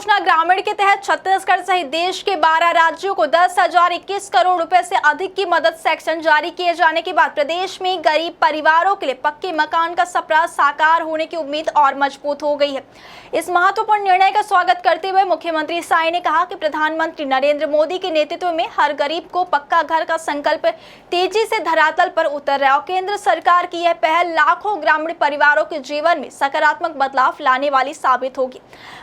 योजना ग्रामीण के तहत छत्तीसगढ़ सहित देश के 12 राज्यों को 10,021 करोड़ रुपए से अधिक की मदद सेक्शन जारी किए जाने के बाद प्रदेश में गरीब परिवारों के लिए पक्के मकान का सपना साकार होने की उम्मीद और मजबूत हो गई है। इस महत्वपूर्ण निर्णय का स्वागत करते हुए मुख्यमंत्री साय ने कहा कि प्रधानमंत्री नरेंद्र मोदी के नेतृत्व में हर गरीब को पक्का घर का संकल्प तेजी से धरातल पर उतर रहा है और केंद्र सरकार की यह पहल लाखों ग्रामीण परिवारों के जीवन में सकारात्मक बदलाव लाने वाली साबित होगी।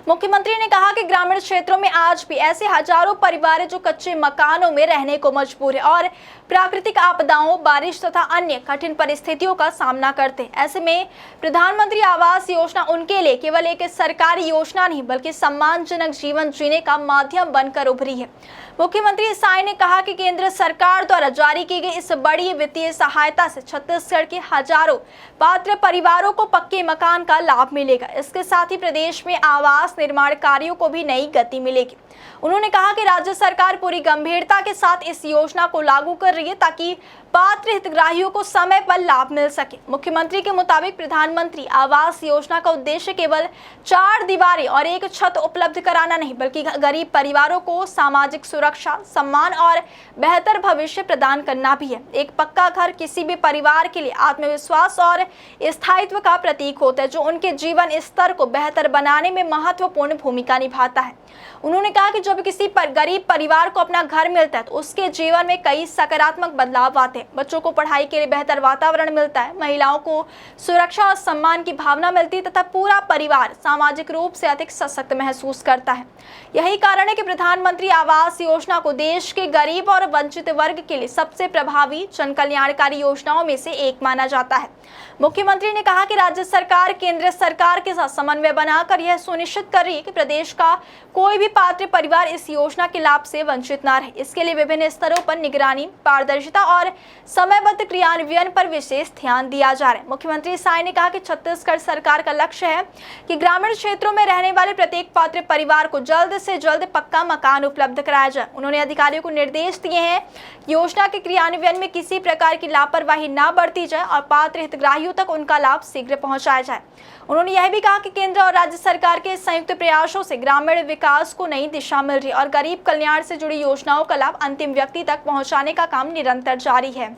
मुख्यमंत्री ने कहा कि ग्रामीण क्षेत्रों में आज भी ऐसे हजारों परिवार हैं जो कच्चे मकानों में रहने को मजबूर है और प्राकृतिक आपदाओं, बारिश तथा अन्य कठिन परिस्थितियों का सामना करते हैं। ऐसे में प्रधानमंत्री आवास योजना उनके लिए केवल एक सरकारी योजना नहीं बल्कि सम्मानजनक जीवन जीने का माध्यम बनकर उभरी है। मुख्यमंत्री साय ने कहा कि केंद्र सरकार द्वारा जारी की गई इस बड़ी वित्तीय सहायता से छत्तीसगढ़ के हजारों पात्र परिवारों को पक्के मकान का लाभ मिलेगा। इसके साथ ही प्रदेश में आवास निर्माण कार्यों को भी नई गति मिलेगी। उन्होंने कहा कि राज्य सरकार पूरी गंभीरता के साथ इस योजना को लागू कर रही है ताकि पात्र हितग्राहियों को समय पर लाभ मिल सके। मुख्यमंत्री के मुताबिक प्रधानमंत्री आवास योजना का उद्देश्य केवल 4 दीवारें और एक छत उपलब्ध कराना नहीं बल्कि गरीब परिवारों को सामाजिक सुरक्षा, सम्मान और बेहतर भविष्य प्रदान करना भी है। एक पक्का घर किसी भी परिवार के लिए आत्मविश्वास और स्थायित्व का प्रतीक होता है जो उनके जीवन स्तर को बेहतर बनाने में महत्वपूर्ण भूमिका निभाता है। उन्होंने कहा कि जब किसी गरीब परिवार को अपना घर मिलता है तो उसके जीवन में कई सकारात्मक बदलाव आते हैं। बच्चों को पढ़ाई के लिए बेहतर वातावरण मिलता है, महिलाओं को सुरक्षा और सम्मान की भावना मिलती है तथा पूरा परिवार सामाजिक रूप से अधिक सशक्त महसूस करता है। यही कारण है कि प्रधानमंत्री आवास योजना को देश के गरीब और वंचित वर्ग के लिए सबसे प्रभावी जन कल्याणकारी योजनाओं में से एक माना जाता है। मुख्यमंत्री ने कहा कि राज्य सरकार केंद्र सरकार के साथ समन्वय बनाकर यह सुनिश्चित कर रही है कि प्रदेश का कोई भी पात्र परिवार इस योजना के लाभ से वंचित न रहे। इसके लिए विभिन्न स्तरों पर निगरानी, पारदर्शिता और समयबद्ध क्रियान्वयन पर विशेष ध्यान दिया जा रहा है। मुख्यमंत्री साय ने कहा कि छत्तीसगढ़ सरकार का लक्ष्य है कि ग्रामीण क्षेत्रों में रहने वाले प्रत्येक पात्र परिवार को जल्द से जल्द पक्का मकान उपलब्ध कराया जाए। उन्होंने अधिकारियों को निर्देश दिए हैं कि योजना के क्रियान्वयन में किसी प्रकार की लापरवाही न बरती जाए और पात्र हितग्राहियों तक उनका लाभ शीघ्र पहुंचाया जाए। उन्होंने यह भी कहा कि केंद्र और राज्य सरकार के संयुक्त प्रयासों से ग्रामीण विकास को नई दिशा मिल रही है और गरीब कल्याण से जुड़ी योजनाओं का लाभ अंतिम व्यक्ति तक पहुंचाने का काम निरंतर जारी है।